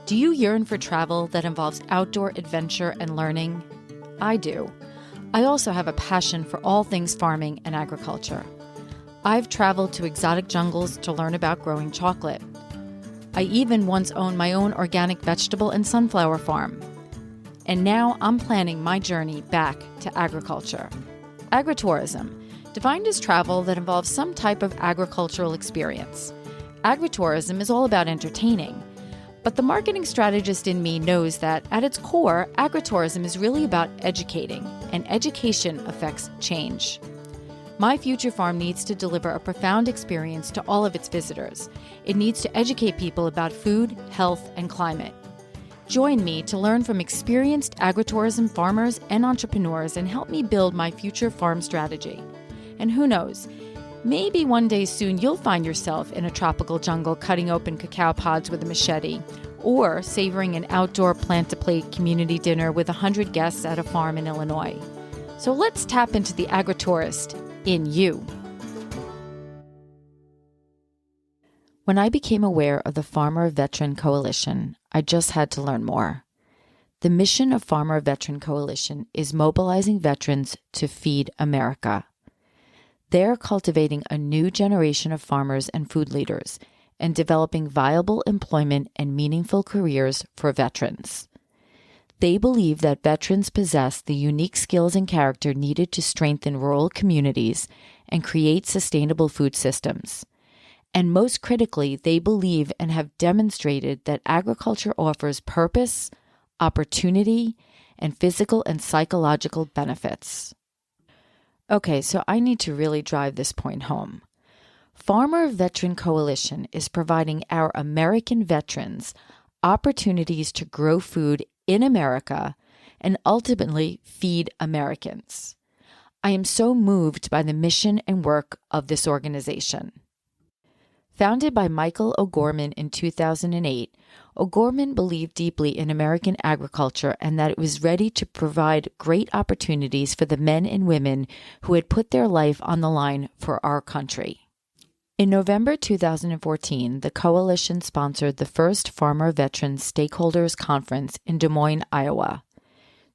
Do you yearn for travel that involves outdoor adventure and learning? I do. I also have a passion for all things farming and agriculture. I've traveled to exotic jungles to learn about growing chocolate. I even once owned my own organic vegetable and sunflower farm. And now I'm planning my journey back to agriculture. Agritourism, defined as travel that involves some type of agricultural experience. Agritourism is all about entertaining. But the marketing strategist in me knows that, at its core, agritourism is really about educating, and education affects change. My future farm needs to deliver a profound experience to all of its visitors. It needs to educate people about food, health, and climate. Join me to learn from experienced agritourism farmers and entrepreneurs and help me build my future farm strategy. And who knows, maybe one day soon you'll find yourself in a tropical jungle cutting open cacao pods with a machete, or savoring an outdoor plant-to-plate community dinner with 100 guests at a farm in Illinois. So let's tap into the agritourist in you. When I became aware of the Farmer Veteran Coalition, I just had to learn more. The mission of Farmer Veteran Coalition is mobilizing veterans to feed America. They're cultivating a new generation of farmers and food leaders and developing viable employment and meaningful careers for veterans. They believe that veterans possess the unique skills and character needed to strengthen rural communities and create sustainable food systems. And most critically, they believe and have demonstrated that agriculture offers purpose, opportunity, and physical and psychological benefits. Okay, so I need to really drive this point home. Farmer Veteran Coalition is providing our American veterans opportunities to grow food in America and ultimately feed Americans. I am so moved by the mission and work of this organization. Founded by Michael O'Gorman in 2008, O'Gorman believed deeply in American agriculture and that it was ready to provide great opportunities for the men and women who had put their life on the line for our country. In November 2014, the coalition sponsored the first Farmer Veterans Stakeholders Conference in Des Moines, Iowa.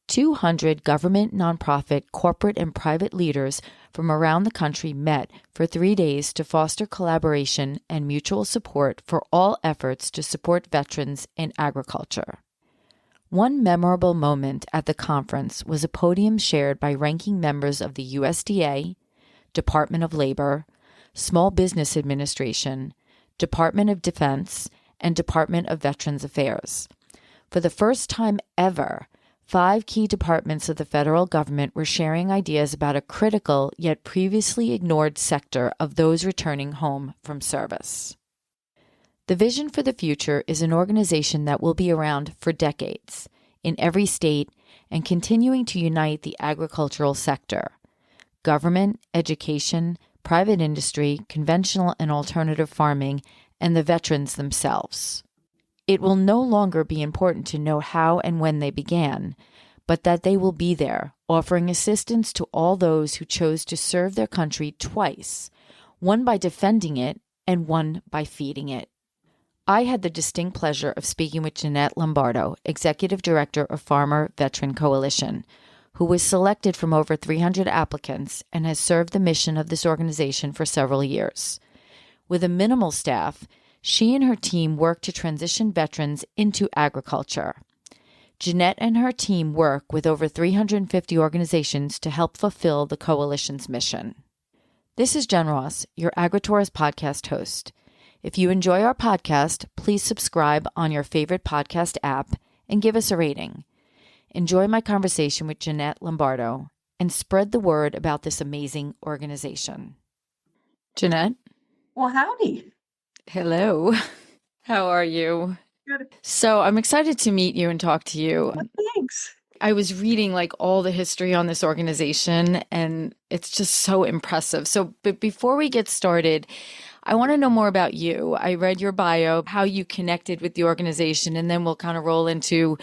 200 government, nonprofit, corporate, and private leaders from around the country met for 3 days to foster collaboration and mutual support for all efforts to support veterans in agriculture. One memorable moment at the conference was a podium shared by ranking members of the USDA, Department of Labor, Small Business Administration, Department of Defense, and Department of Veterans Affairs. For the first time ever, 5 key departments of the federal government were sharing ideas about a critical yet previously ignored sector of those returning home from service. The Vision for the Future is an organization that will be around for decades, in every state, and continuing to unite the agricultural sector, government, education, private industry, conventional and alternative farming, and the veterans themselves. It will no longer be important to know how and when they began, but that they will be there, offering assistance to all those who chose to serve their country twice, one by defending it and one by feeding it. I had the distinct pleasure of speaking with Jeanette Lombardo, Executive Director of Farmer Veteran Coalition, who was selected from over 300 applicants and has served the mission of this organization for several years. With a minimal staff, she and her team work to transition veterans into agriculture. Jeanette and her team work with over 350 organizations to help fulfill the coalition's mission. This is Jen Ross, your Agritourist podcast host. If you enjoy our podcast, please subscribe on your favorite podcast app and give us a rating. Enjoy my conversation with Jeanette Lombardo and spread the word about this amazing organization. Jeanette? Well, howdy. Hello. How are you? Good. So I'm excited to meet you and talk to you. Well, thanks. I was reading all the history on this organization, and it's just so impressive. But before we get started, I want to know more about you. I read your bio, how you connected with the organization, and then we'll kind of roll into,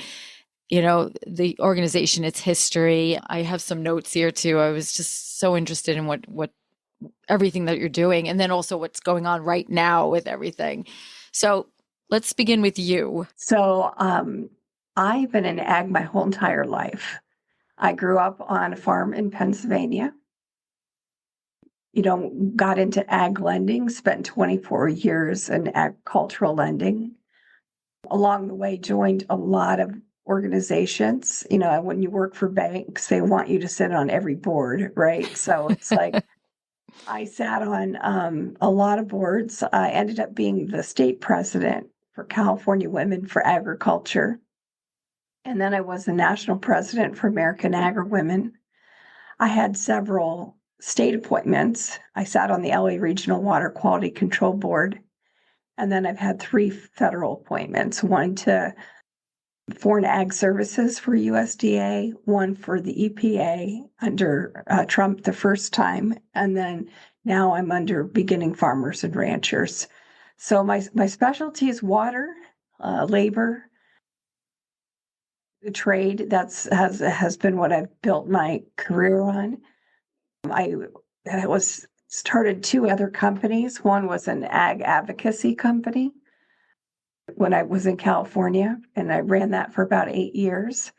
the organization, its history. I have some notes here too. I was just so interested in what everything that you're doing, and then also what's going on right now with everything. So Let's begin with you. So, I've been in ag my whole entire life. I grew up on a farm in Pennsylvania, got into ag lending, spent 24 years in agricultural lending. Along the way, joined a lot of organizations. When you work for banks, they want you to sit on every board, right? So it's like I sat on a lot of boards. I ended up being the state president for California Women for Agriculture. And then I was the national president for American Agri Women. I had several state appointments. I sat on the LA Regional Water Quality Control Board. And then I've had three federal appointments, one to Foreign Ag Services for USDA, one for the EPA under Trump the first time, and then now I'm under Beginning Farmers and Ranchers. So my specialty is water, labor, trade. Has been what I've built my career on. I was started two other companies. One was an ag advocacy company when I was in California, and I ran that for about 8 years.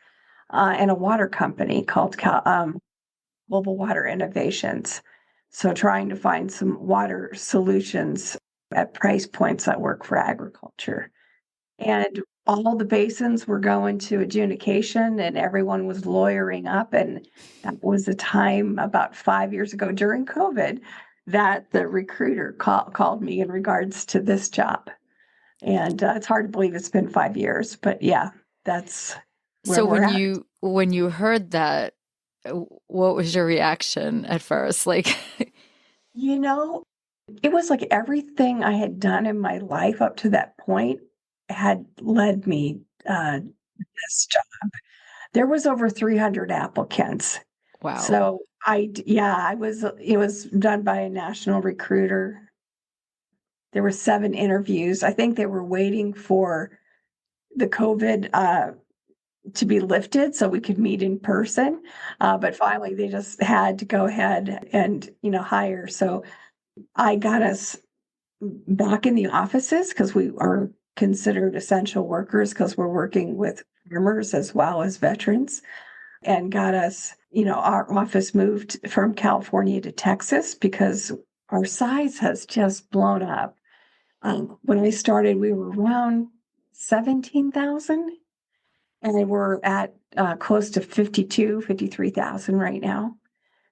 And a water company called Global Water Innovations. So trying to find some water solutions at price points that work for agriculture. And all the basins were going to adjudication and everyone was lawyering up. And that was a time about 5 years ago during COVID that the recruiter called me in regards to this job. And it's hard to believe it's been 5 years, but yeah, that's where So we're when at. you heard that, what was your reaction at first? Like, You know, it was like everything I had done in my life up to that point had led me to this job. There was over 300 applicants. wow. So it was done by a national recruiter. There were 7 interviews. I think they were waiting for the COVID to be lifted so we could meet in person. But finally, they just had to go ahead and, hire. So I got us back in the offices because we are considered essential workers because we're working with farmers as well as veterans, and got us, our office moved from California to Texas because our size has just blown up. When I started, we were around 17,000, and we're at close to 53,000 right now.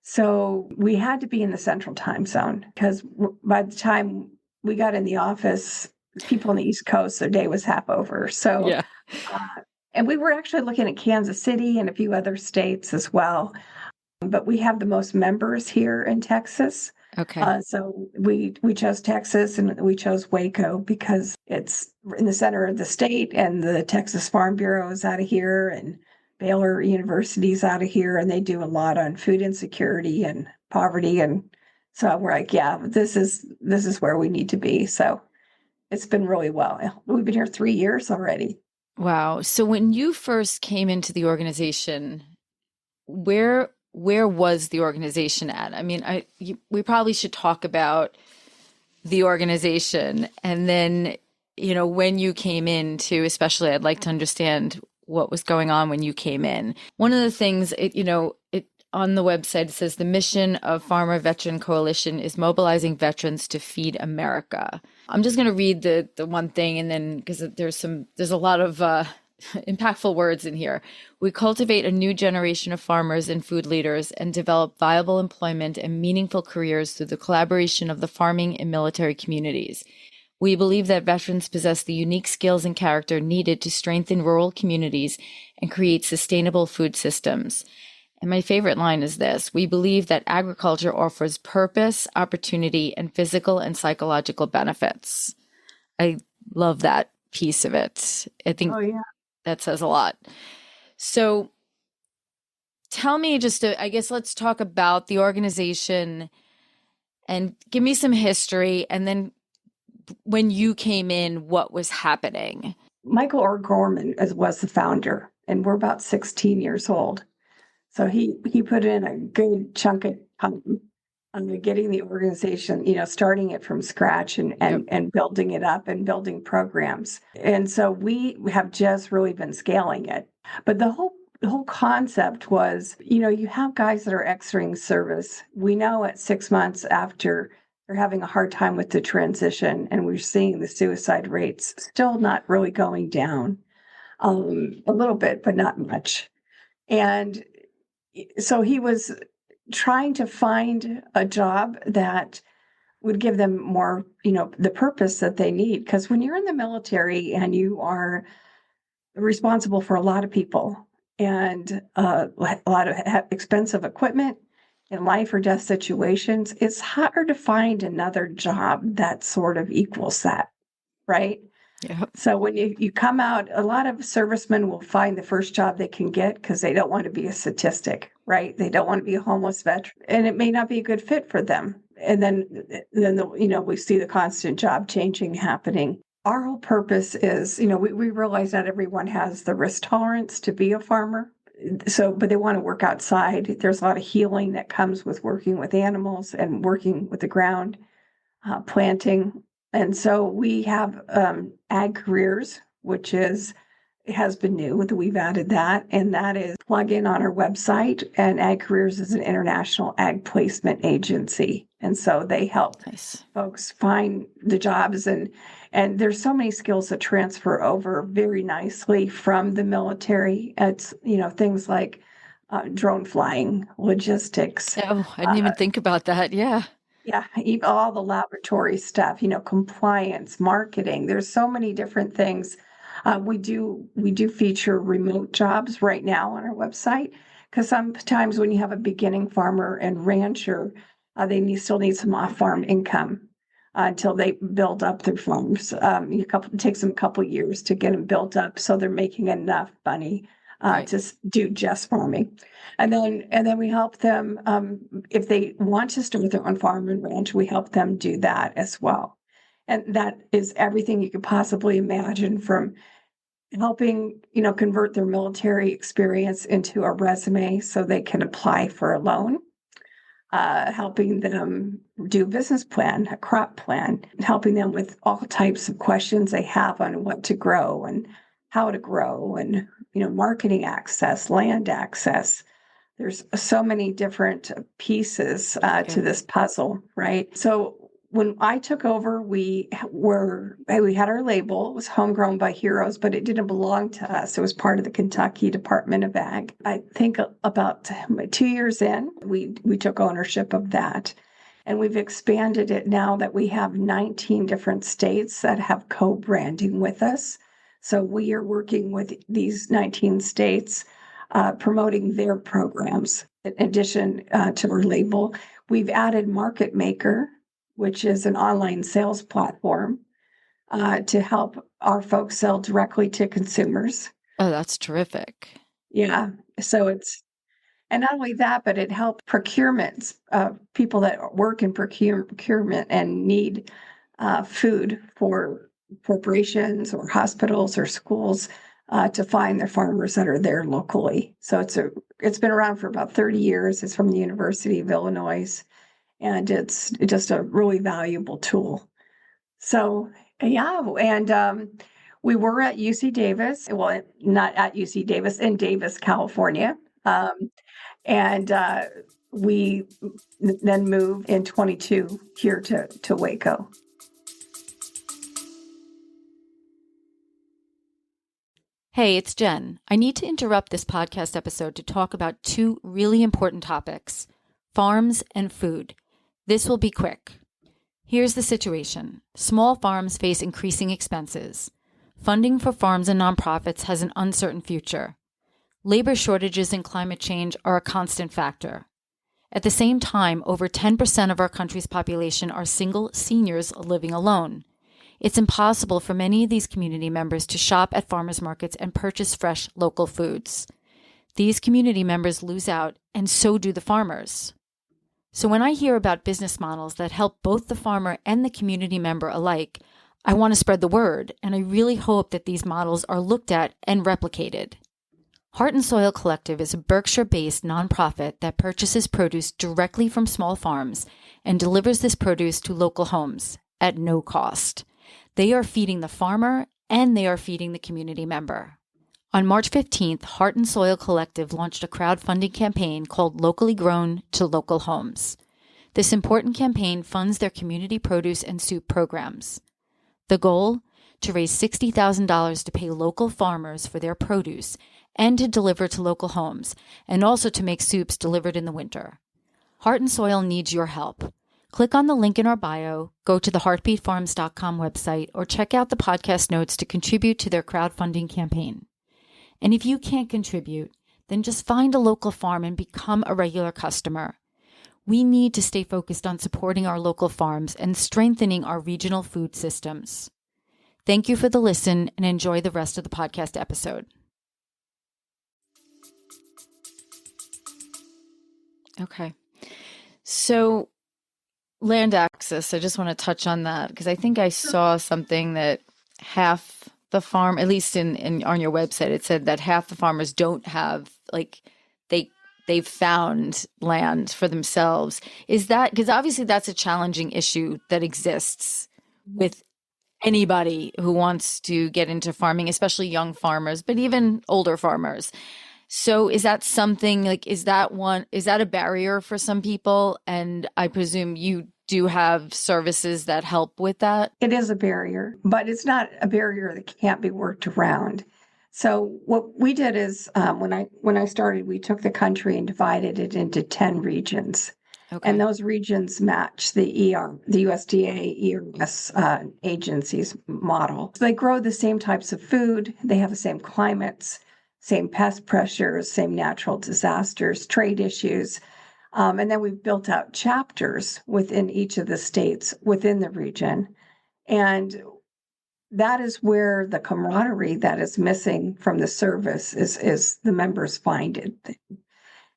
So we had to be in the central time zone because by the time we got in the office, people on the East Coast, their day was half over. So, Yeah. uh, and we were actually looking at Kansas City and a few other states as well. But we have the most members here in Texas. Okay. So we chose Texas and we chose Waco because it's in the center of the state, and the Texas Farm Bureau is out of here, and Baylor University's out of here, and they do a lot on food insecurity and poverty. And so we're like, yeah, this is where we need to be. So it's been really well. We've been here 3 years already. Wow. So when you first came into the organization, where was the organization at? I mean, we probably should talk about the organization and then, when you came in too, especially I'd like to understand what was going on when you came in. One of the things it on the website it says the mission of Farmer Veteran Coalition is mobilizing veterans to feed America. I'm just going to read the one thing and then because there's a lot of impactful words in here. We cultivate a new generation of farmers and food leaders and develop viable employment and meaningful careers through the collaboration of the farming and military communities. We believe that veterans possess the unique skills and character needed to strengthen rural communities and create sustainable food systems. And my favorite line is this: we believe that agriculture offers purpose, opportunity, and physical and psychological benefits. I love that piece of it. I think Oh yeah. that says a lot. So tell me I guess let's talk about the organization and give me some history. And then when you came in, what was happening? Michael O'Gorman was the founder, and we're about 16 years old. So he put in a good chunk of time. getting the organization, starting it from scratch and, Yep. and building it up and building programs. And so we have just really been scaling it. But the whole concept was, you have guys that are exiting service. We know at 6 months after they're having a hard time with the transition, and we're seeing the suicide rates still not really going down, a little bit, but not much. And so he was trying to find a job that would give them more, the purpose that they need. Because when you're in the military and you are responsible for a lot of people and a lot of expensive equipment in life or death situations, it's hard to find another job that sort of equals that, right? Yep. So when you come out, a lot of servicemen will find the first job they can get because they don't want to be a statistic, right? They don't want to be a homeless veteran, and it may not be a good fit for them. And then we see the constant job changing happening. Our whole purpose is, we realize not everyone has the risk tolerance to be a farmer. So, but they want to work outside. There's a lot of healing that comes with working with animals and working with the ground, planting. And so we have ag careers, which has been new. We've added that, and that is plug in on our website. And Ag Careers is an international ag placement agency, and so they help folks find the jobs. And there's so many skills that transfer over very nicely from the military. It's things like drone flying, logistics. Oh, I didn't even think about that. Yeah. Yeah, even all the laboratory stuff, compliance, marketing. There's so many different things. We do feature remote jobs right now on our website because sometimes when you have a beginning farmer and rancher, they still need some off-farm income until they build up their farms. It takes them a couple years to get them built up so they're making enough money Right. to do just farming. And then we help them, if they want to start their own farm and ranch, we help them do that as well. And that is everything you could possibly imagine, from helping, convert their military experience into a resume so they can apply for a loan, helping them do a business plan, a crop plan, helping them with all types of questions they have on what to grow and how to grow, and, marketing access, land access. There's so many different pieces to this puzzle, right? So when I took over, we had our label. It was homegrown by Heroes, but it didn't belong to us. It was part of the Kentucky Department of Ag. I think about 2 years in, we took ownership of that. And we've expanded it now that we have 19 different states that have co-branding with us. So we are working with these 19 states, promoting their programs. In addition to our label, we've added Market Maker, which is an online sales platform, to help our folks sell directly to consumers. Oh, that's terrific. Yeah. And not only that, but it helped procurements, people that work in procurement and need food for corporations or hospitals or schools, to find their farmers that are there locally. So it's been around for about 30 years. It's from the University of Illinois, and it's just a really valuable tool. So yeah, and we were at UC Davis. Well, not at UC Davis, in Davis, California. And we then moved in 22 here to Waco. Hey, it's Jen. I need to interrupt this podcast episode to talk about two really important topics: farms and food. This will be quick. Here's the situation. Small farms face increasing expenses. Funding for farms and nonprofits has an uncertain future. Labor shortages and climate change are a constant factor. At the same time, over 10% of our country's population are single seniors living alone. It's impossible for many of these community members to shop at farmers markets and purchase fresh local foods. These community members lose out, and so do the farmers. So when I hear about business models that help both the farmer and the community member alike, I want to spread the word, and I really hope that these models are looked at and replicated. Heart and Soil Collective is a Berkshire-based nonprofit that purchases produce directly from small farms and delivers this produce to local homes at no cost. They are feeding the farmer and they are feeding the community member. On March 15th, Heart and Soil Collective launched a crowdfunding campaign called Locally Grown to Local Homes. This important campaign funds their community produce and soup programs. The goal? To raise $60,000 to pay local farmers for their produce and to deliver to local homes, and also to make soups delivered in the winter. Heart and Soil needs your help. Click on the link in our bio, go to the heartbeatfarms.com website, or check out the podcast notes to contribute to their crowdfunding campaign. And if you can't contribute, then just find a local farm and become a regular customer. We need to stay focused on supporting our local farms and strengthening our regional food systems. Thank you for the listen and enjoy the rest of the podcast episode. Okay. So land access, I just want to touch on that because I think I saw something that half the farm, at least in on your website, it said that half the farmers don't have, like, they've found land for themselves. Is that because obviously that's a challenging issue that exists with anybody who wants to get into farming, especially young farmers, but even older farmers. So is that something like, is that a barrier for some people? And I presume you do have services that help with that? It is a barrier, but it's not a barrier that can't be worked around. So what we did is when I started, we took the country and divided it into 10 regions. Okay. And those regions match the USDA ERS agency's model. So they grow the same types of food. They have the same climates, same pest pressures, same natural disasters, trade issues. And then we've built out chapters within each of the states within the region. And that is where the camaraderie that is missing from the service is the members find it.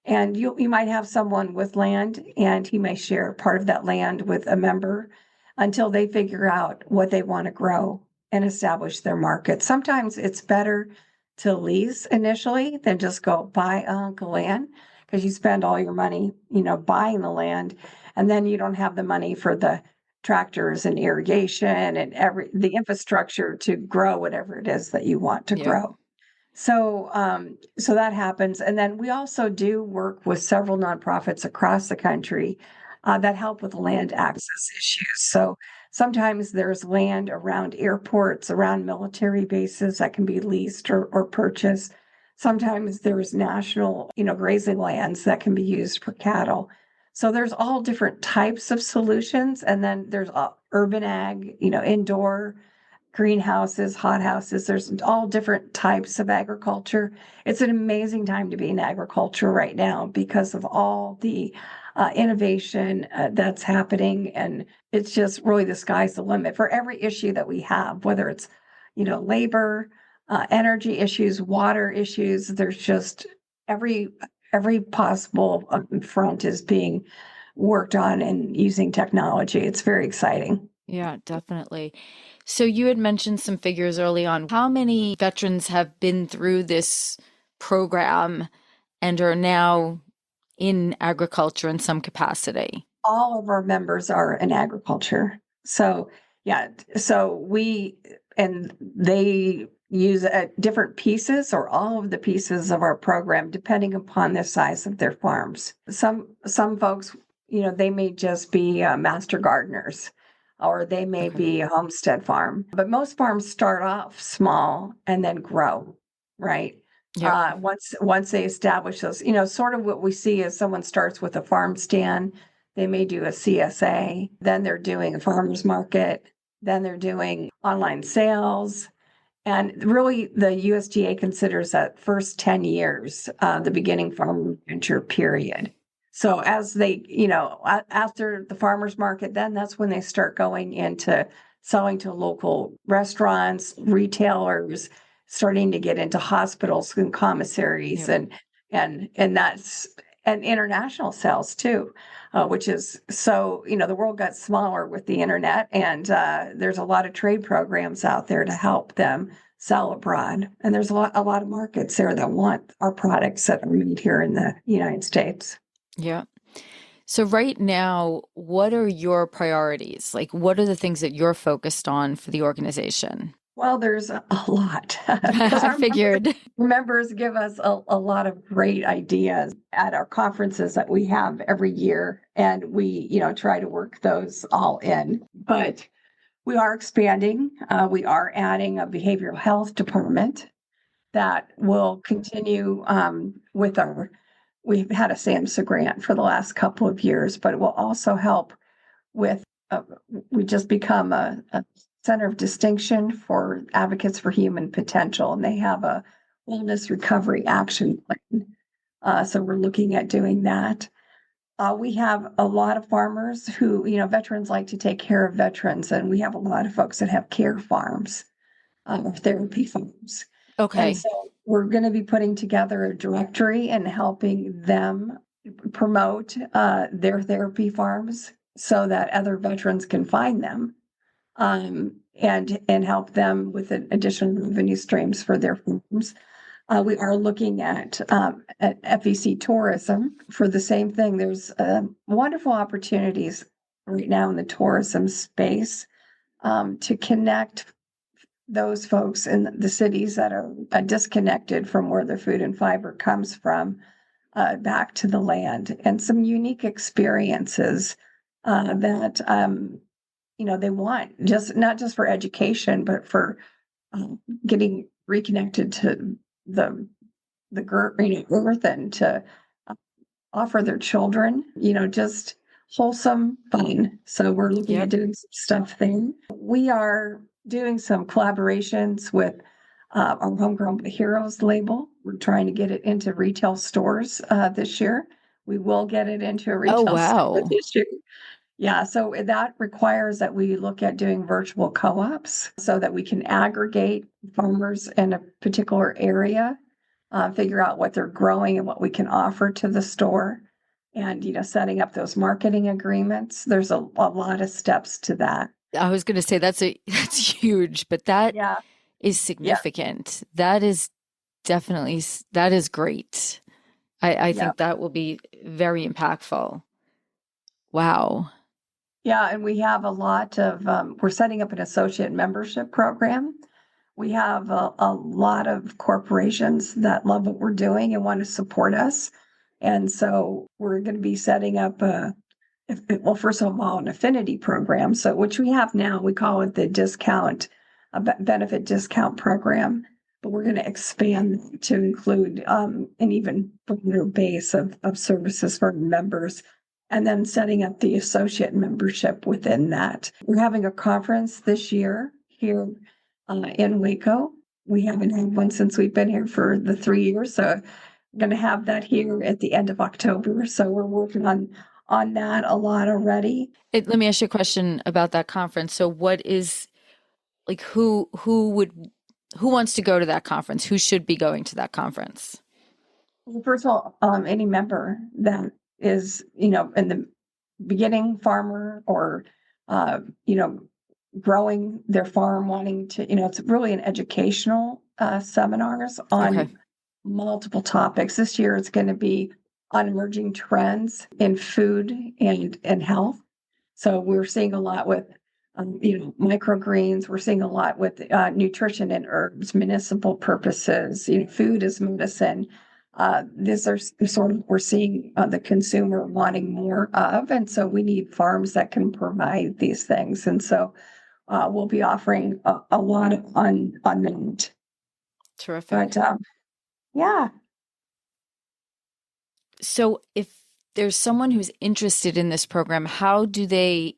And you might have someone with land and he may share part of that land with a member until they figure out what they want to grow and establish their market. Sometimes it's better to lease initially than just go buy the land because you spend all your money, buying the land, and then you don't have the money for the tractors and irrigation and the infrastructure to grow whatever it is that you want to grow. So that happens. And then we also do work with several nonprofits across the country that help with land access issues. So sometimes there's land around airports, around military bases that can be leased or purchased. Sometimes there's national, grazing lands that can be used for cattle. So there's all different types of solutions. And then there's urban ag, indoor greenhouses, hothouses. There's all different types of agriculture. It's an amazing time to be in agriculture right now because of all the innovation that's happening. And it's just really the sky's the limit for every issue that we have, whether it's, labor, energy issues, water issues. There's just every possible front is being worked on and using technology. It's very exciting. Yeah, definitely. So you had mentioned some figures early on. How many veterans have been through this program and are now in agriculture in some capacity? All of our members are in agriculture. So, yeah, they use different pieces or all of the pieces of our program, depending upon the size of their farms. Some folks, they may just be master gardeners, or they may be a homestead farm. But most farms start off small and then grow, right? Yeah. Once they establish those, sort of what we see is someone starts with a farm stand, they may do a CSA, then they're doing a farmer's market, then they're doing online sales. And really, the USDA considers that first 10 years the beginning farm venture period. So as they, after the farmer's market, then that's when they start going into selling to local restaurants, retailers, starting to get into hospitals and commissaries, and that's and international sales too, which is so, the world got smaller with the internet, and there's a lot of trade programs out there to help them sell abroad. And there's a lot of markets there that want our products that are made here in the United States. Yeah. So right now, what are your priorities? Like, what are the things that you're focused on for the organization? Well, there's a lot because I our figured. members give us a lot of great ideas at our conferences that we have every year, and we, try to work those all in. But we are expanding. We are adding a behavioral health department that will continue with our. We've had a SAMHSA grant for the last couple of years, but it will also help with. Uh, we just become a center of distinction for advocates for human potential, and they have a wellness recovery action plan. So we're looking at doing that. We have a lot of farmers who, veterans like to take care of veterans, and we have a lot of folks that have care farms, or therapy farms. And Okay. so we're going to be putting together a directory and helping them promote their therapy farms so that other veterans can find them, and help them with additional revenue streams for their farms. We are looking at FEC tourism for the same thing. There's wonderful opportunities right now in the tourism space to connect those folks in the cities that are disconnected from where their food and fiber comes from, back to the land, and some unique experiences that they want, just not just for education, but for getting reconnected to the earth, and to offer their children, just wholesome fun. So we're looking at Yep. doing some stuff there. We are doing some collaborations with our Homegrown Heroes label. We're trying to get it into retail stores this year. We will get it into a Oh, retail store wow. this year. Yeah, so that requires that we look at doing virtual co-ops so that we can aggregate farmers in a particular area, figure out what they're growing and what we can offer to the store, and setting up those marketing agreements. There's a lot of steps to that. I was going to say that's huge, but that Yeah, is yeah, significant. That is definitely that is great. I yeah. think that will be very impactful. Wow. Yeah, and we have a lot of, we're setting up an associate membership program. We have a lot of corporations that love what we're doing and want to support us. And so we're going to be setting up well, first of all, an affinity program. So, which we have now, we call it the benefit discount program. But we're going to expand to include an even broader base of services for members, and then setting up the associate membership within that. We're having a conference this year here in Waco. We haven't had one since we've been here for the 3 years. So we're going to have that here at the end of October. So we're working on that a lot already. Let me ask you a question about that conference. So what is like who wants to go to that conference? Who should be going to that conference? Well, first of all, any member that is, in the beginning farmer, or, growing their farm, wanting to, it's really an educational seminars Okay. on multiple topics. This year it's going to be on emerging trends in food and health. So we're seeing a lot with, microgreens. We're seeing a lot with nutrition and herbs, municipal purposes. Food is medicine. These are sort of, we're seeing the consumer wanting more of, and so we need farms that can provide these things. And so we'll be offering a lot on that. Terrific. But yeah. So if there's someone who's interested in this program, how do they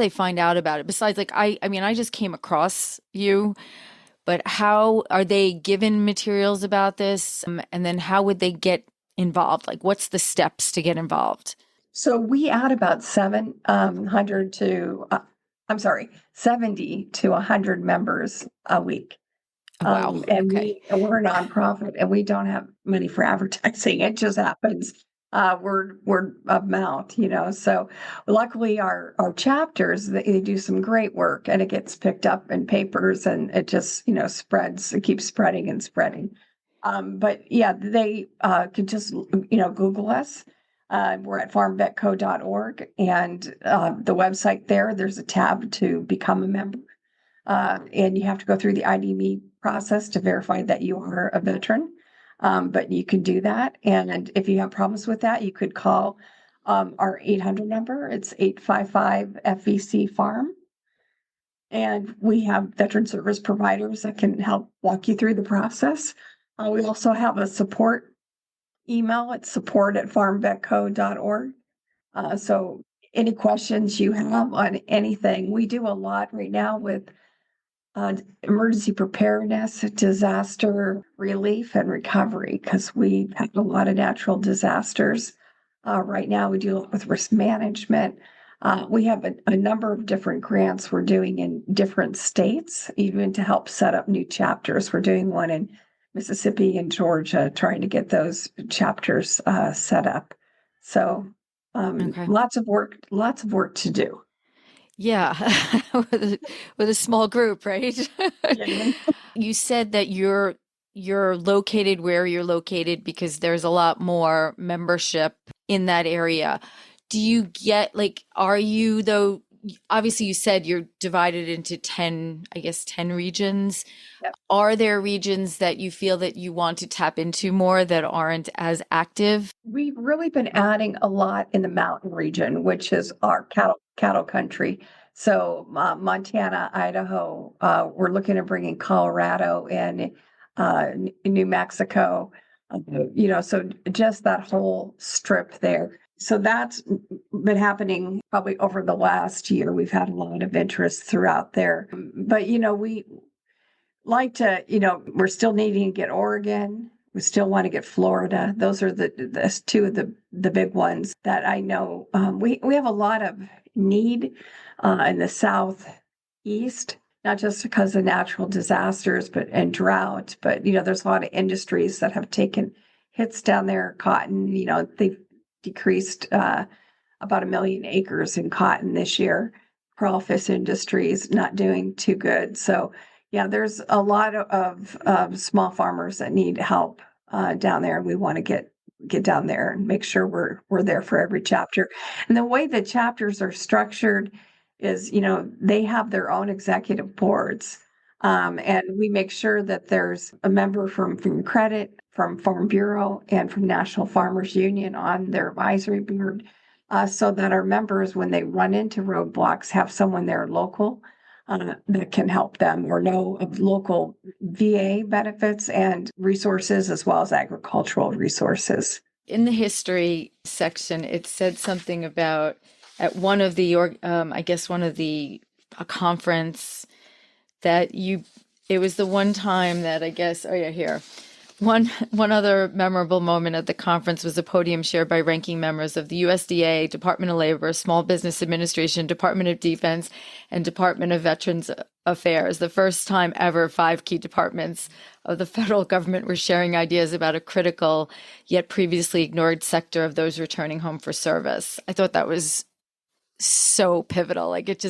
find out about it? Besides, like I mean, I just came across you, but how are they given materials about this? And then how would they get involved? Like, what's the steps to get involved? So we add about 700 to, I'm sorry, 70 to 100 members a week. Oh, wow. And Okay. we're a nonprofit, and we don't have money for advertising. It just happens. Word of mouth, So luckily, our chapters, they do some great work, and it gets picked up in papers, and it just spreads. It keeps spreading and spreading. But yeah, they could just Google us. We're at farmvetco.org, and the website there's a tab to become a member. And you have to go through the ID.me process to verify that you are a veteran. But you can do that. And if you have problems with that, you could call our 800 number. It's 855 FVC Farm. And we have veteran service providers that can help walk you through the process. We also have a support email. It's support@farmvetco.org. So any questions you have on anything, we do a lot right now with emergency preparedness, disaster relief, and recovery, because we have a lot of natural disasters. Right now, we deal with risk management. We have a number of different grants we're doing in different states, even to help set up new chapters. We're doing one in Mississippi and Georgia, trying to get those chapters set up. So Okay. lots of work to do. Yeah, with a small group, right? Yeah. You said that you're located where you're located because there's a lot more membership in that area. Do you get like, are you though, obviously you said you're divided into 10, I guess 10 regions. Are there regions that you feel that you want to tap into more that aren't as active? We've really been adding a lot in the mountain region, which is our cattle country. So Montana, Idaho, we're looking at bringing Colorado and New Mexico. So just that whole strip there. So that's been happening probably over the last year. We've had a lot of interest throughout there. But we like to, we're still needing to get Oregon. We still want to get Florida. Those are the two of the big ones that I know. We have a lot of need in the southeast, not just because of natural disasters, and drought, but there's a lot of industries that have taken hits down there. Cotton, they've decreased about 1 million acres in cotton this year. Crawfish industries not doing too good. So yeah, there's a lot of small farmers that need help down there. We want to get down there and make sure we're there for every chapter. And the way the chapters are structured is, they have their own executive boards. And we make sure that there's a member from credit, from Farm Bureau, and from National Farmers Union on their advisory board, so that our members, when they run into roadblocks, have someone there local that can help them, or know of local VA benefits and resources, as well as agricultural resources. In the history section, it said something about at one of the, I guess one of the, a conference that it was the one time that I guess, oh yeah, here. One other memorable moment at the conference was a podium shared by ranking members of the USDA, Department of Labor, Small Business Administration, Department of Defense, and Department of Veterans Affairs. The first time ever 5 key departments of the federal government were sharing ideas about a critical yet previously ignored sector of those returning home for service. I thought that was so pivotal. Like it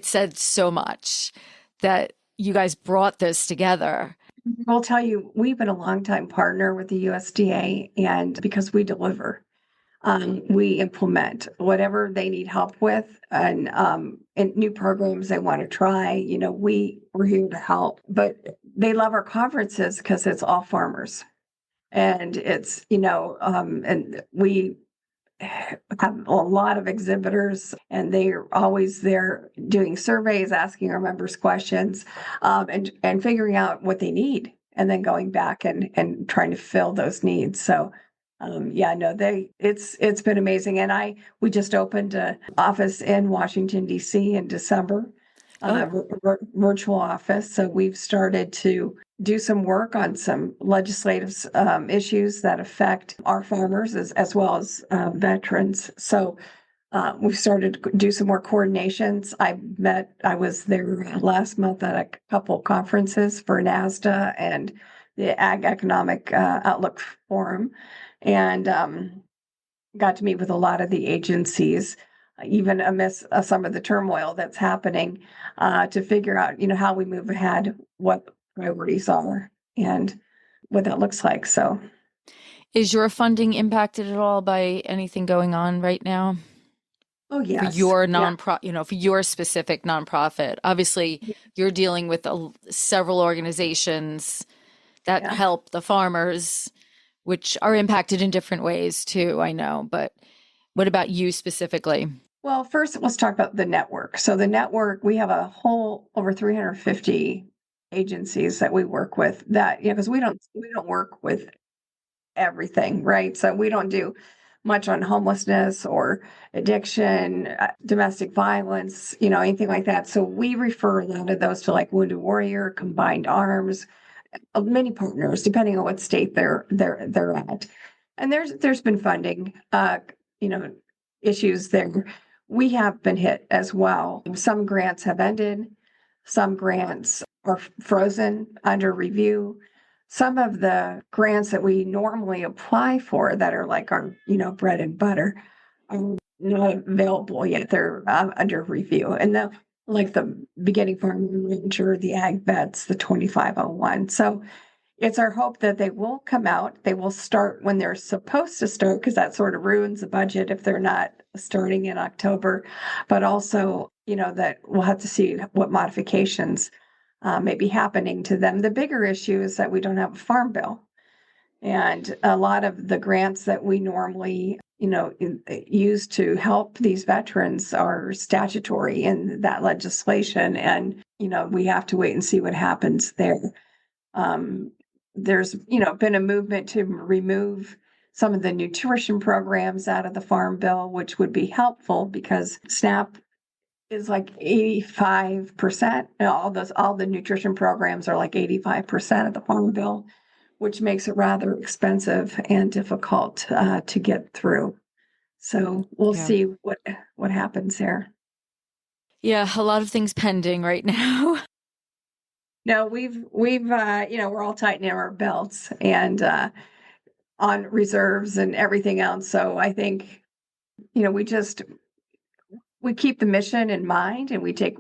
said so much that you guys brought this together. I'll tell you, we've been a longtime partner with the USDA, and because we deliver, we implement whatever they need help with, and new programs they want to try. We're here to help, but they love our conferences because it's all farmers, and it's and we have a lot of exhibitors, and they're always there doing surveys, asking our members questions, and figuring out what they need, and then going back and trying to fill those needs. So yeah, no, it's been amazing. And we just opened an office in Washington, D.C. in December, Oh, virtual office. So we've started to do some work on some legislative issues that affect our farmers, as well as veterans. So we've started to do some more coordinations. I was there last month at a couple conferences for NASDA and the Ag Economic Outlook Forum, and got to meet with a lot of the agencies, even amidst some of the turmoil that's happening, to figure out, how we move ahead, what priorities are, and what that looks like. So Is your funding impacted at all by anything going on right now Oh, for yes. your Yeah. for your specific nonprofit? Obviously, you're dealing with several organizations that Yeah. help the farmers, which are impacted in different ways too, I know. But what about you specifically? Well, first let's talk about the network. So the network, we have a whole over 350 agencies that we work with that, because we don't work with everything, right? So we don't do much on homelessness or addiction, domestic violence, anything like that. So we refer a lot of those to like Wounded Warrior, Combined Arms, many partners, depending on what state they're at. And there's been funding, you know, issues there. We have been hit as well. Some grants have ended, some grants are frozen under review. Some of the grants that we normally apply for that are like our, bread and butter are not available yet. They're under review. And like the beginning farm ranger, the ag vets, the 2501. So it's our hope that they will come out. They will start when they're supposed to start, because that sort of ruins the budget if they're not starting in October. But also, that we'll have to see what modifications may be happening to them. The bigger issue is that we don't have a farm bill. And a lot of the grants that we normally, use to help these veterans are statutory in that legislation. And, we have to wait and see what happens there. Um, there's, been a movement to remove some of the nutrition programs out of the farm bill, which would be helpful because SNAP is like 85%. All the nutrition programs are like 85% of the farm bill, which makes it rather expensive and difficult to get through. So we'll Yeah. see what happens there. Yeah, a lot of things pending right now. No, we've we're all tightening our belts and on reserves and everything else. So I think, we keep the mission in mind and we take,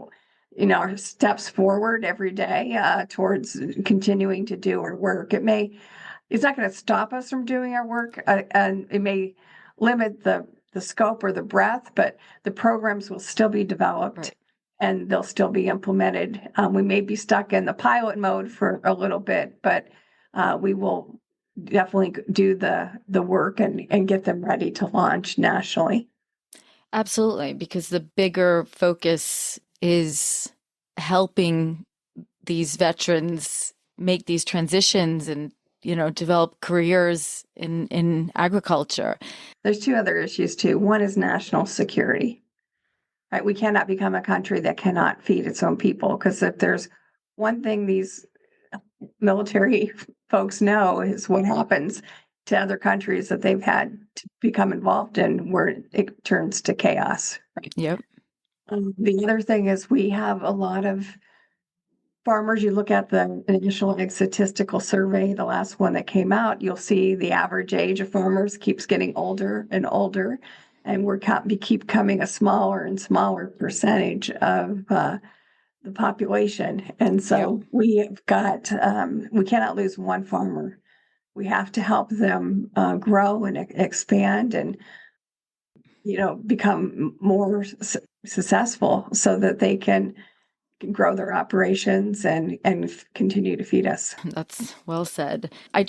our steps forward every day towards continuing to do our work. It's not going to stop us from doing our work, and it may limit the scope or the breadth, but the programs will still be developed Right. and they'll still be implemented. We may be stuck in the pilot mode for a little bit, but we will definitely do the work and get them ready to launch nationally. Absolutely, because the bigger focus is helping these veterans make these transitions and, develop careers in agriculture. There's two other issues too. One is national security. Right? We cannot become a country that cannot feed its own people, because if there's one thing these military folks know is what happens to other countries that they've had to become involved in, where it turns to chaos. Yep. The other thing is we have a lot of farmers. You look at the initial statistical survey, the last one that came out, you'll see the average age of farmers keeps getting older and older, and we keep coming a smaller and smaller percentage of the population. And Yep. so we cannot lose one farmer. We have to help them grow and expand and, become more successful so that they can grow their operations and continue to feed us. That's well said. I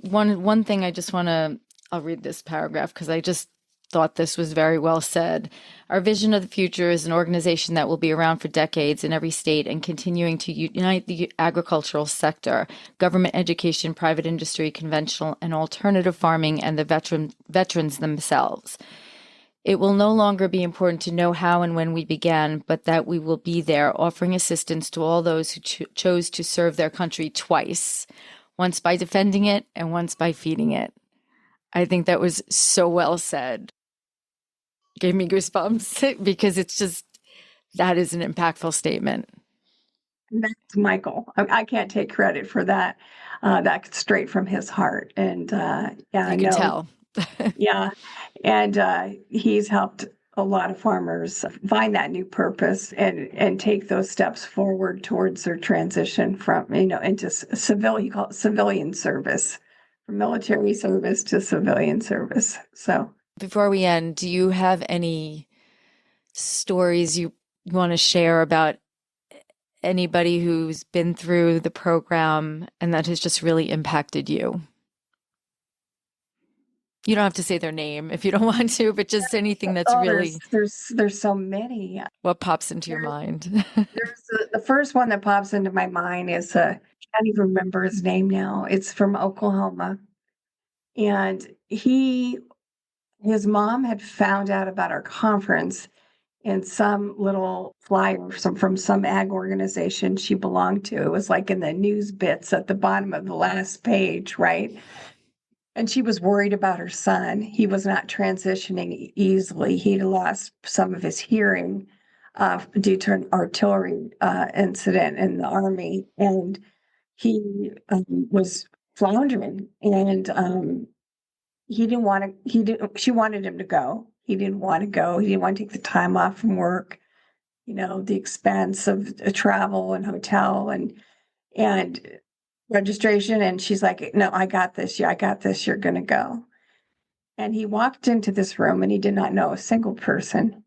one thing I just want to I'll read this paragraph because I just thought this was very well said. Our vision of the future is an organization that will be around for decades in every state and continuing to unite the agricultural sector, government, education, private industry, conventional and alternative farming, and the veterans themselves. It will no longer be important to know how and when we began, but that we will be there offering assistance to all those who chose to serve their country twice, once by defending it and once by feeding it. I think that was so well said. Gave me goosebumps because that is an impactful statement. That's Michael. I can't take credit for that. That's straight from his heart. And yeah, I You can know. tell. Yeah. And he's helped a lot of farmers find that new purpose and take those steps forward towards their transition from, into civil, he call it civilian service from military service to civilian service. So Before we end, do you have any stories you want to share about anybody who's been through the program and that has just really impacted you? You don't have to say their name if you don't want to, but just anything that's oh, really there's so many. what pops into your There's mind. there's the first one that pops into my mind is I can't even remember his name now. It's from Oklahoma, and his mom had found out about our conference in some little flyer from some ag organization she belonged to. It was like in the news bits at the bottom of the last page, right? And she was worried about her son. He was not transitioning easily. He'd lost some of his hearing due to an artillery incident in the army, and he was floundering. And he didn't want to. He didn't. She wanted him to go. He didn't want to go. He didn't want to take the time off from work. You know, the expense of travel and hotel and registration. And she's like, "No, I got this. Yeah, I got this. You're going to go." And he walked into this room and he did not know a single person.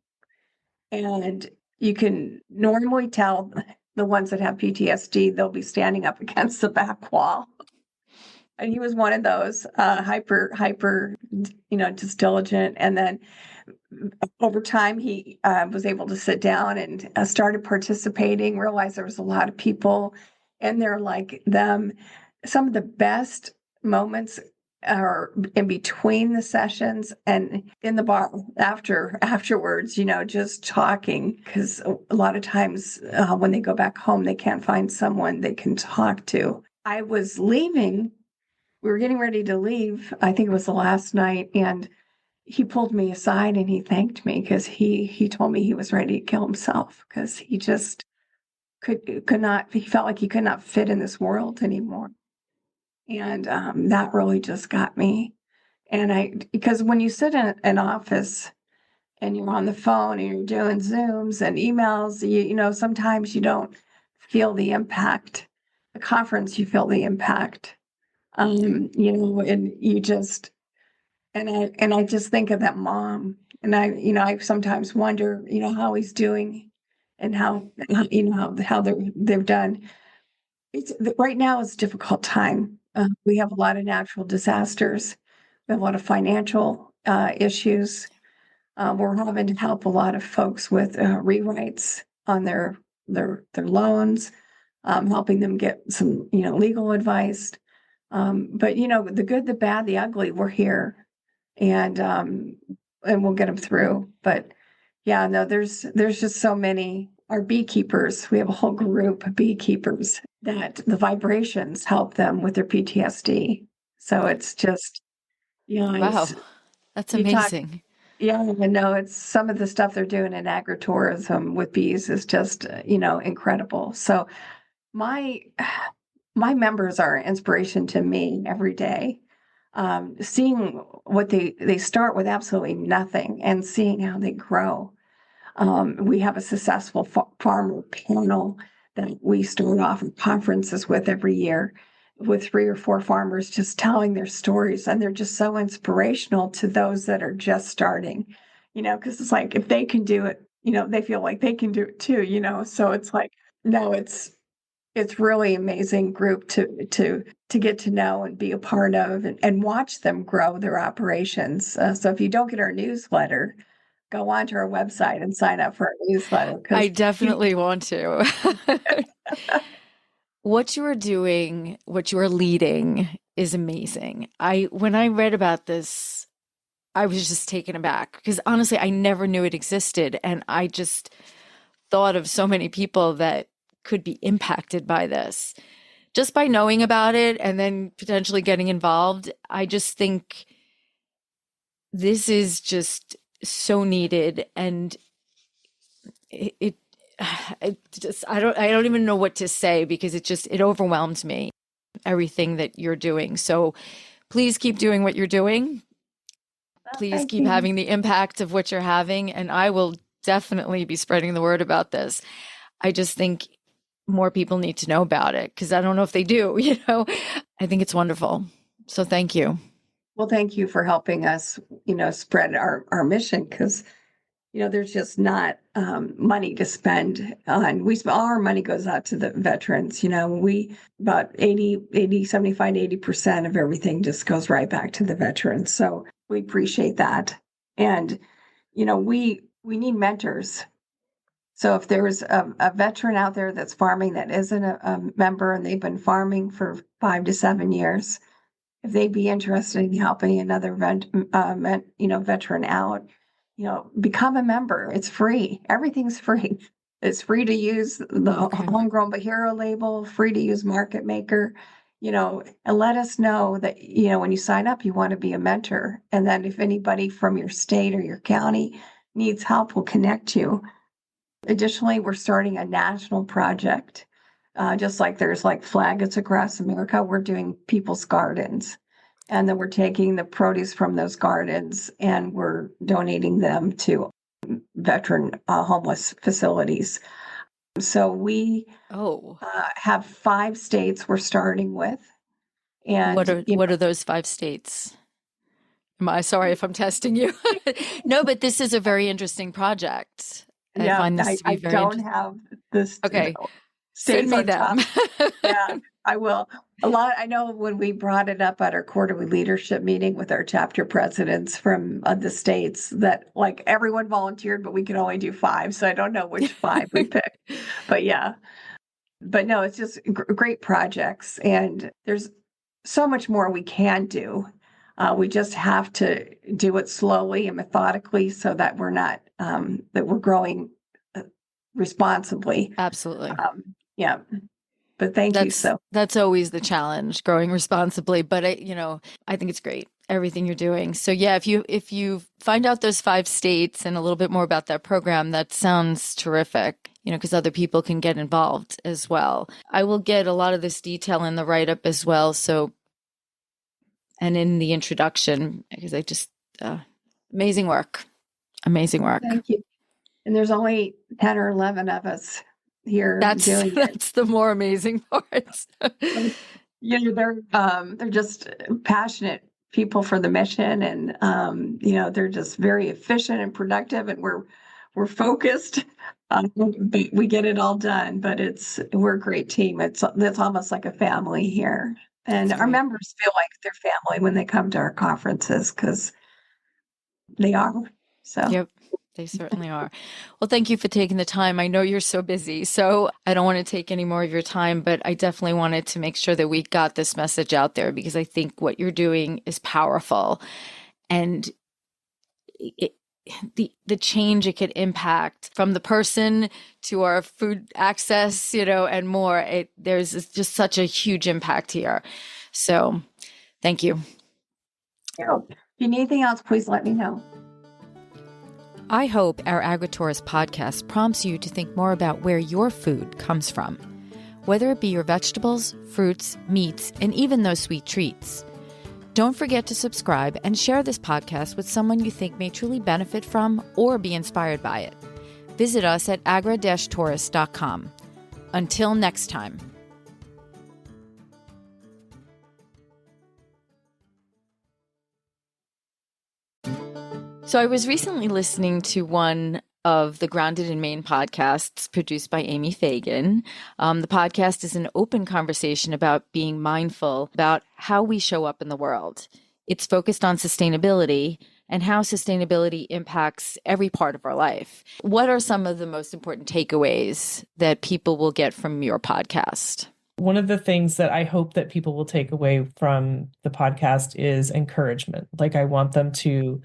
And you can normally tell the ones that have PTSD, they'll be standing up against the back wall. And he was one of those hyper, just diligent. And then over time, he was able to sit down and started participating, realized there was a lot of people in there like them. Some of the best moments are in between the sessions and in the bar afterwards, just talking, because a lot of times when they go back home, they can't find someone they can talk to. I was leaving. We were getting ready to leave. I think it was the last night, and he pulled me aside and he thanked me because he told me he was ready to kill himself because he just could not. He felt like he could not fit in this world anymore, and that really just got me. And because when you sit in an office and you're on the phone and you're doing Zooms and emails, sometimes you don't feel the impact. The conference, you feel the impact, and you just and I just think of that mom, and I sometimes wonder, how he's doing, and how they've done. It's right now is a difficult time. We have a lot of natural disasters. We have a lot of financial issues. We're having to help a lot of folks with rewrites on their loans, helping them get some legal advice. But the good, the bad, the ugly, we're here, and we'll get them through. But yeah, no, there's just so many. Our beekeepers, we have a whole group of beekeepers that the vibrations help them with their PTSD. So it's just, Wow, it's that's you talk, amazing. yeah, I know it's some of the stuff they're doing in agritourism with bees is just, incredible. So my my members are an inspiration to me every day. Seeing what they start with absolutely nothing and seeing how they grow. We have a successful farmer panel that we start off at conferences with every year, with 3 or 4 farmers just telling their stories. And they're just so inspirational to those that are just starting, because it's like if they can do it, they feel like they can do it too, So it's like, no, it's really amazing group to get to know and be a part of and watch them grow their operations. So if you don't get our newsletter, go onto our website and sign up for our newsletter I because definitely want to. What you are doing, what you are leading is amazing. When I read about this, I was just taken aback because honestly, I never knew it existed. And I just thought of so many people that could be impacted by this just by knowing about it and then potentially getting involved. I just think this is just so needed. And it, it just, I don't even know what to say because it overwhelms me, everything that you're doing. So please keep doing what you're doing. Please thank keep you. having the impact of what you're having. And I will definitely be spreading the word about this. I just think more people need to know about it because I don't know if they do, I think it's wonderful. So thank you. Well, thank you for helping us, spread our mission because, there's just not money to spend on. All our money goes out to the veterans. We about 75, 80% of everything just goes right back to the veterans. So we appreciate that. And, we need mentors. So if there's a veteran out there that's farming that isn't a member and they've been farming for 5 to 7 years, if they'd be interested in helping another veteran out, become a member. It's free. Everything's free. It's free to use the Okay. homegrown Bahiro label, free to use Market Maker, and let us know that, when you sign up, you want to be a mentor. And then if anybody from your state or your county needs help, we'll connect you. Additionally, we're starting a national project. Just like there's like flags across America, we're doing people's gardens. And then we're taking the produce from those gardens and we're donating them to veteran homeless facilities. So we Oh, have 5 states we're starting with. what And, are what are those 5 states? Am I sorry if I'm testing you? No, but this is a very interesting project. I yeah, find this to be I very don't interesting. have this Okay, send states me on them. top. Yeah, I will. I know when we brought it up at our quarterly leadership meeting with our chapter presidents from the states that like everyone volunteered, but we could only do 5. So I don't know which 5 we picked. But yeah, but no, it's just great projects. And there's so much more we can do. We just have to do it slowly and methodically so that that we're growing uh, responsibly. Absolutely. Yeah, but thank you That's so. that's always the challenge, growing responsibly. But I think it's great, everything you're doing. So yeah, if you find out those 5 states and a little bit more about that program, that sounds terrific. Because other people can get involved as well. I will get a lot of this detail in the write-up as well. So, and in the introduction, because I just amazing work, amazing work. Thank you. And there's only 10 or 11 of us here That's doing it. that's the more amazing part. But, they're just passionate people for the mission and they're just very efficient and productive and we're focused. We get it all done, but we're a great team. It's almost like a family here. That's And our great. members feel like they're family when they come to our conferences because they are. So Yep, they certainly are. Well, thank you for taking the time. I know you're so busy, so I don't want to take any more of your time, but I definitely wanted to make sure that we got this message out there because I think what you're doing is powerful and it, the change it could impact from the person to our food access, and more. There's just such a huge impact here. So, thank you. if you need anything else, please let me know. I hope our AgriTourist podcast prompts you to think more about where your food comes from, whether it be your vegetables, fruits, meats, and even those sweet treats. Don't forget to subscribe and share this podcast with someone you think may truly benefit from or be inspired by it. Visit us at agra-tourist.com. Until next time. So I was recently listening to one of the Grounded in Maine podcasts produced by Amy Fagan. The podcast is an open conversation about being mindful about how we show up in the world. It's focused on sustainability and how sustainability impacts every part of our life. What are some of the most important takeaways that people will get from your podcast? One of the things that I hope that people will take away from the podcast is encouragement. Like, I want them to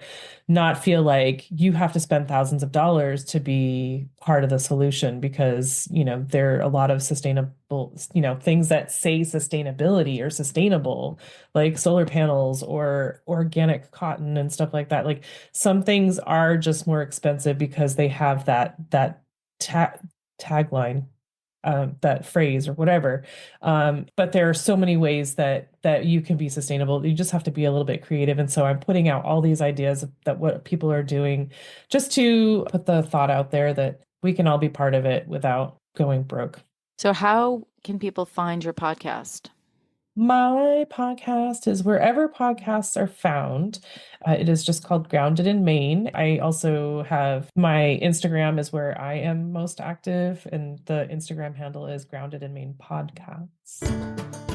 not feel like you have to spend thousands of dollars to be part of the solution because, there are a lot of sustainable, things that say sustainability or sustainable, like solar panels or organic cotton and stuff like that. Like, some things are just more expensive because they have that tagline, that phrase or whatever. But there are so many ways that you can be sustainable. You just have to be a little bit creative. And so I'm putting out all these ideas that what people are doing just to put the thought out there that we can all be part of it without going broke. So how can people find your podcast? My podcast is wherever podcasts are found. It is just called Grounded in Maine. I also have my Instagram is where I am most active, and the Instagram handle is Grounded in Maine Podcasts.